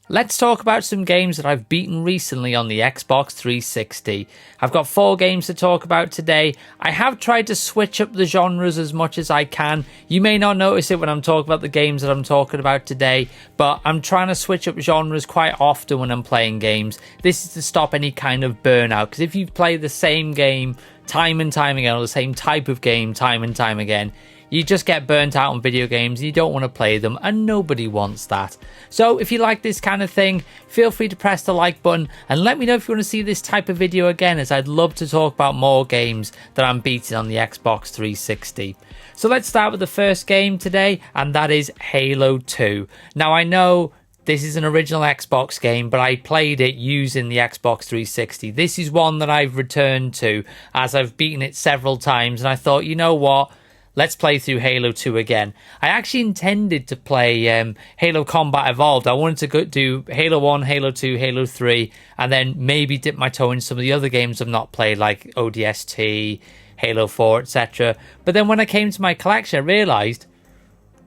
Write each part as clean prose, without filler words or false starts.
Let's talk about some games that I've beaten recently on the Xbox 360. I've got 4 games to talk about today. I have tried to switch up the genres as much as I can. You may not notice it when I'm talking about the games that I'm talking about today, but I'm trying to switch up genres quite often when I'm playing games. This is to stop any kind of burnout, because if you play the same game time and time again, or the same type of game time and time again, you just get burnt out on video games and you don't want to play them, and nobody wants that. So if you like this kind of thing, feel free to press the like button and let me know if you want to see this type of video again, as I'd love to talk about more games that I'm beating on the Xbox 360. So let's start with the first game today, and that is Halo 2. Now I know this is an original Xbox game, but I played it using the Xbox 360. This is one that I've returned to as I've beaten it several times, and I thought, you know what? Let's play through Halo 2 again. I actually intended to play Halo Combat Evolved. I wanted to do Halo 1, Halo 2, Halo 3, and then maybe dip my toe in some of the other games I've not played, like ODST, Halo 4, etc. But then when I came to my collection, I realised,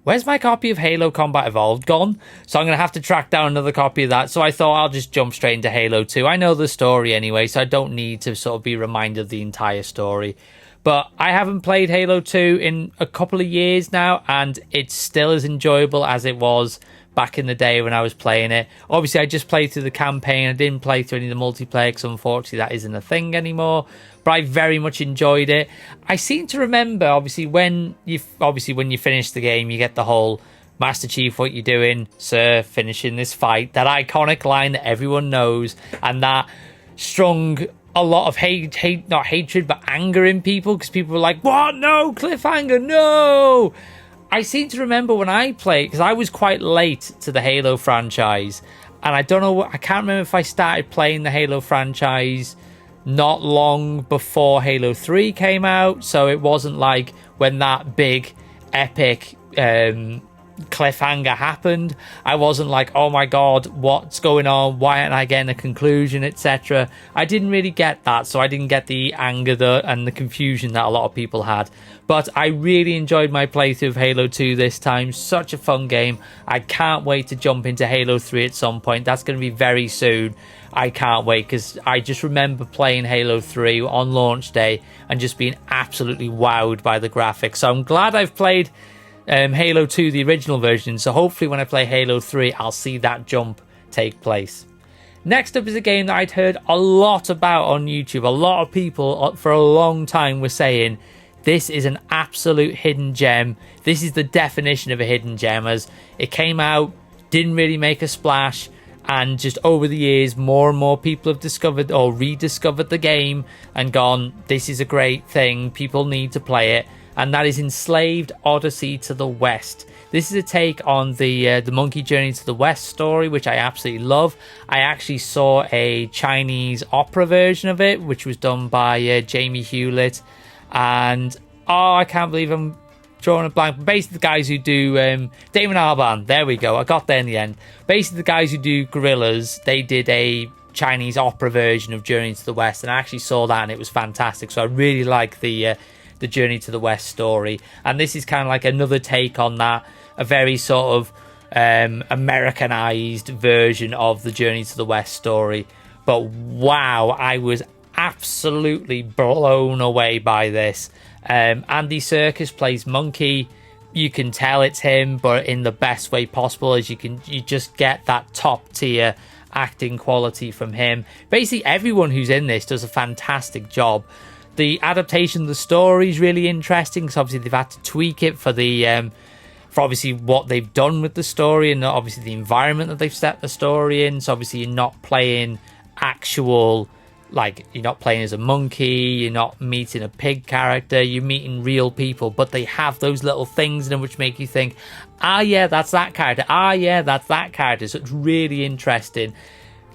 where's my copy of Halo Combat Evolved gone? So I'm going to have to track down another copy of that. So I thought I'll just jump straight into Halo 2. I know the story anyway, so I don't need to sort of be reminded of the entire story. But I haven't played Halo 2 in a couple of years now, and it's still as enjoyable as it was back in the day when I was playing it. Obviously, I just played through the campaign. I didn't play through any of the multiplayer, because unfortunately that isn't a thing anymore. But I very much enjoyed it. I seem to remember, obviously, when you finish the game, you get the whole "Master Chief, what you doing, sir? Finishing this fight." That iconic line that everyone knows, and that strung a lot of not hatred, but anger in people, because people were like, "What? No, cliffhanger, no!" I seem to remember when I played, because I was quite late to the Halo franchise, and I can't remember if I started playing the Halo franchise not long before Halo 3 came out, so it wasn't like when that big, epic cliffhanger happened. I wasn't like, oh my god, what's going on, why aren't I getting a conclusion, etc. I didn't really get that, so I didn't get the anger and the confusion that a lot of people had. But I really enjoyed my playthrough of Halo 2 this time. Such a fun game. I can't wait to jump into Halo 3 at some point. That's going to be very soon. I can't wait, because I just remember playing Halo 3 on launch day and just being absolutely wowed by the graphics. So I'm glad I've played Halo 2, the original version, so hopefully when I play Halo 3, I'll see that jump take place. Next up is a game that I'd heard a lot about on YouTube. A lot of people for a long time were saying, this is an absolute hidden gem. This is the definition of a hidden gem, as it came out, didn't really make a splash, and just over the years, more and more people have discovered or rediscovered the game and gone, this is a great thing, people need to play it. And that is Enslaved: Odyssey to the West. This is a take on the Monkey Journey to the West story, which I absolutely love. I actually saw a Chinese opera version of it, which was done by Jamie Hewlett. And, I can't believe I'm drawing a blank. Basically, the guys who do Damon Albarn. There we go. I got there in the end. Basically, the guys who do Gorillaz, they did a Chinese opera version of Journey to the West. And I actually saw that, and it was fantastic. So I really like the Journey to the West story, and this is kind of like another take on that, a very sort of Americanized version of the Journey to the West story. But wow, I was absolutely blown away by this. Andy Serkis plays Monkey. You can tell it's him, but in the best way possible, as you just get that top tier acting quality from him. Basically everyone who's in this does a fantastic job. The adaptation of the story is really interesting, because obviously they've had to tweak it for obviously what they've done with the story, and obviously the environment that they've set the story in. So obviously you're not playing you're not playing as a monkey, you're not meeting a pig character, you're meeting real people, but they have those little things in them which make you think, yeah, that's that character, yeah, that's that character. So it's really interesting.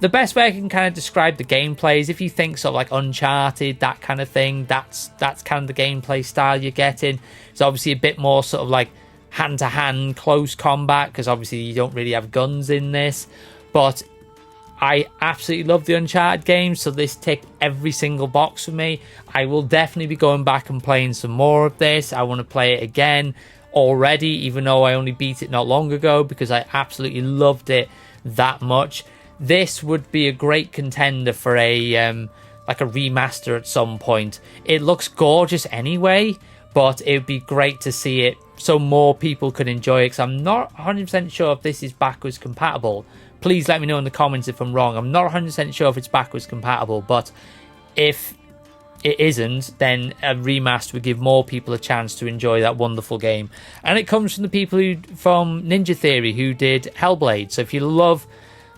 The best way I can kind of describe the gameplay is if you think sort of like Uncharted, that kind of thing, that's kind of the gameplay style you're getting. It's obviously a bit more sort of like hand-to-hand close combat, because obviously you don't really have guns in this. But I absolutely love the Uncharted games, so this ticked every single box for me. I will definitely be going back and playing some more of this. I want to play it again already, even though I only beat it not long ago, because I absolutely loved it. that much. This would be a great contender for a like a remaster at some point. It looks gorgeous anyway, but it would be great to see it so more people could enjoy it, because I'm not 100% sure if this is backwards compatible. Please let me know in the comments if I'm wrong. I'm not 100% sure if it's backwards compatible, but if it isn't, then a remaster would give more people a chance to enjoy that wonderful game. And it comes from the people from Ninja Theory, who did Hellblade. So if you love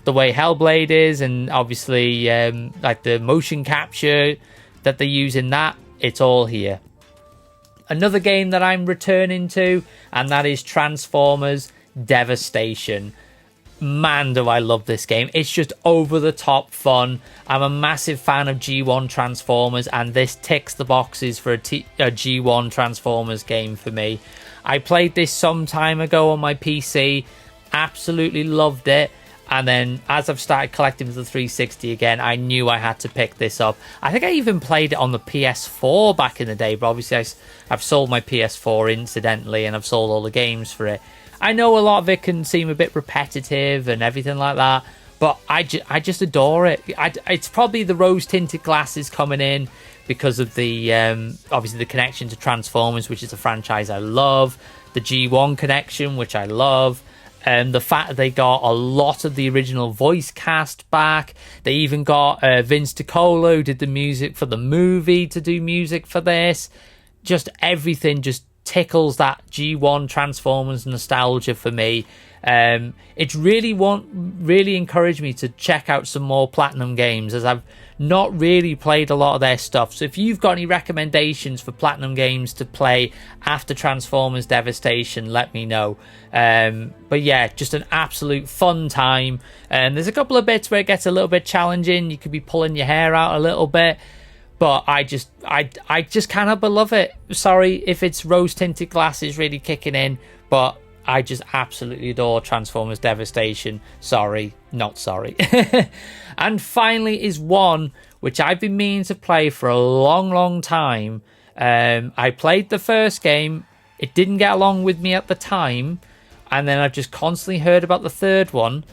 the way Hellblade is, and obviously like the motion capture that they use in that, it's all here. Another game that I'm returning to, and that is Transformers Devastation. Man, do I love this game. It's just over the top fun. I'm a massive fan of G1 Transformers, and this ticks the boxes for a G1 Transformers game for me. I played this some time ago on my PC, absolutely loved it. And then as I've started collecting for the 360 again, I knew I had to pick this up. I think I even played it on the PS4 back in the day, but obviously I've sold my PS4 incidentally, and I've sold all the games for it. I know a lot of it can seem a bit repetitive and everything like that, but I just adore it. It's probably the rose-tinted glasses coming in because of the obviously the connection to Transformers, which is a franchise I love, the G1 connection, which I love, and the fact that they got a lot of the original voice cast back. They even got Vince DiCola, who did the music for the movie, to do music for this. Just everything just tickles that G1 Transformers nostalgia for me. It's really encouraged me to check out some more Platinum games, as I've not really played a lot of their stuff. So if you've got any recommendations for Platinum games to play after Transformers Devastation, let me know. But yeah, just an absolute fun time. There's a couple of bits where it gets a little bit challenging. You could be pulling your hair out a little bit, but I just cannot love it. Sorry if it's rose-tinted glasses really kicking in, but I just absolutely adore Transformers Devastation. Sorry, not sorry. And finally is one which I've been meaning to play for a long time. I played the first game. It didn't get along with me at the time. And then I've just constantly heard about the third one.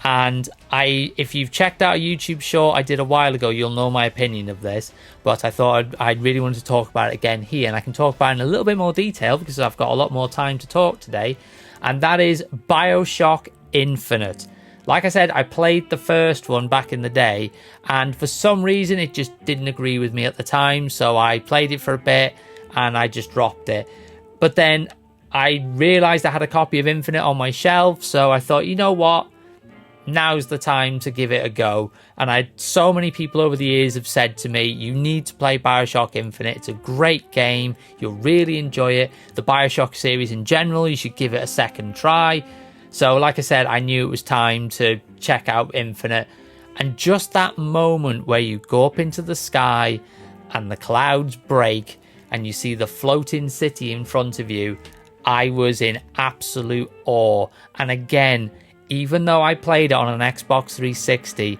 And if you've checked out a YouTube short I did a while ago, you'll know my opinion of this. But I thought I'd really wanted to talk about it again here. And I can talk about it in a little bit more detail because I've got a lot more time to talk today. And that is BioShock Infinite. Like I said, I played the first one back in the day, and for some reason it just didn't agree with me at the time, so I played it for a bit and I just dropped it. But then I realised I had a copy of Infinite on my shelf, so I thought, you know what? Now's the time to give it a go. And so many people over the years have said to me, you need to play BioShock Infinite. It's a great game. You'll really enjoy it. The BioShock series in general, you should give it a second try. So like I said, I knew it was time to check out Infinite. And just that moment where you go up into the sky and the clouds break and you see the floating city in front of you, I was in absolute awe. And again, even though I played it on an Xbox 360,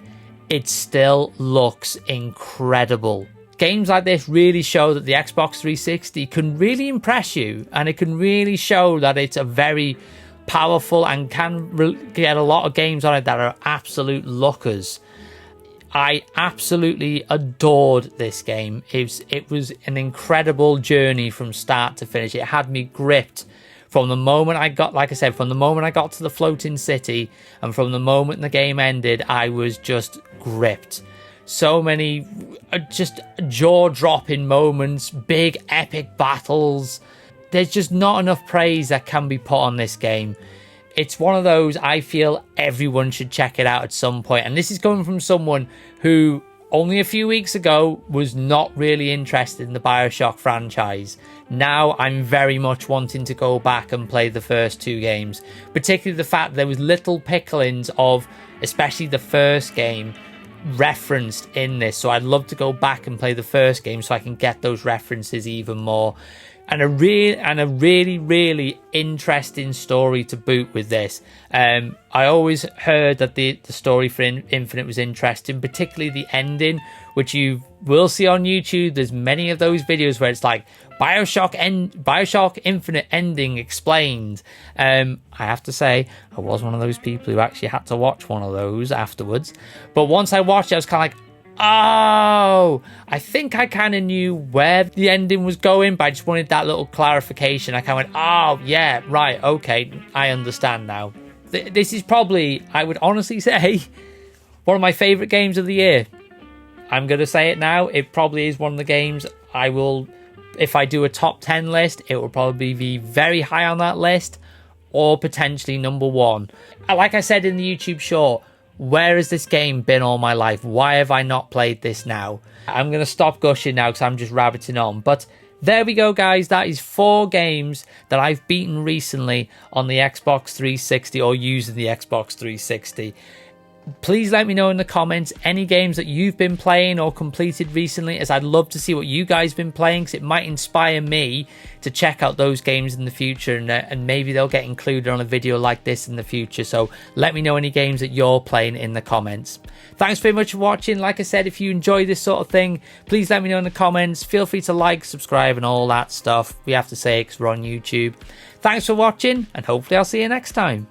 it still looks incredible. Games like this really show that the Xbox 360 can really impress you, and it can really show that it's a very powerful and can get a lot of games on it that are absolute lookers. I absolutely adored this game. It was an incredible journey from start to finish. It had me gripped from the moment I got, like I said, from the moment I got to the floating city, and from the moment the game ended, I was just gripped. So many just jaw-dropping moments, big epic battles. There's just not enough praise that can be put on this game. It's one of those, I feel everyone should check it out at some point. And this is coming from someone who only a few weeks ago was not really interested in the BioShock franchise. Now I'm very much wanting to go back and play the first two games. Particularly the fact there was little picklings of, especially the first game, referenced in this. So I'd love to go back and play the first game so I can get those references even more. and a really interesting story to boot with this. I always heard that the story for Infinite was interesting, particularly the ending, which you will see on YouTube. There's many of those videos where it's like Bioshock Infinite ending explained. I have to say, I was one of those people who actually had to watch one of those afterwards. But once I watched it, I was kind of like, oh, I think I kind of knew where the ending was going, but I just wanted that little clarification. I kind of went, oh, yeah, right, okay, I understand now. This is probably, I would honestly say, one of my favourite games of the year. I'm going to say it now. It probably is one of the games I will, if I do a top 10 list, it will probably be very high on that list, or potentially number one. Like I said in the YouTube short, where has this game been all my life? Why have I not played this now? I'm going to stop gushing now because I'm just rabbiting on. But there we go, guys. That is 4 games that I've beaten recently on the Xbox 360 or using the Xbox 360. Please let me know in the comments any games that you've been playing or completed recently, as I'd love to see what you guys have been playing, because it might inspire me to check out those games in the future, and maybe they'll get included on a video like this in the future. So let me know any games that you're playing in the comments. Thanks very much for watching. Like I said, if you enjoy this sort of thing, please let me know in the comments. Feel free to like, subscribe and all that stuff. We have to say it because we're on YouTube. Thanks for watching, and hopefully I'll see you next time.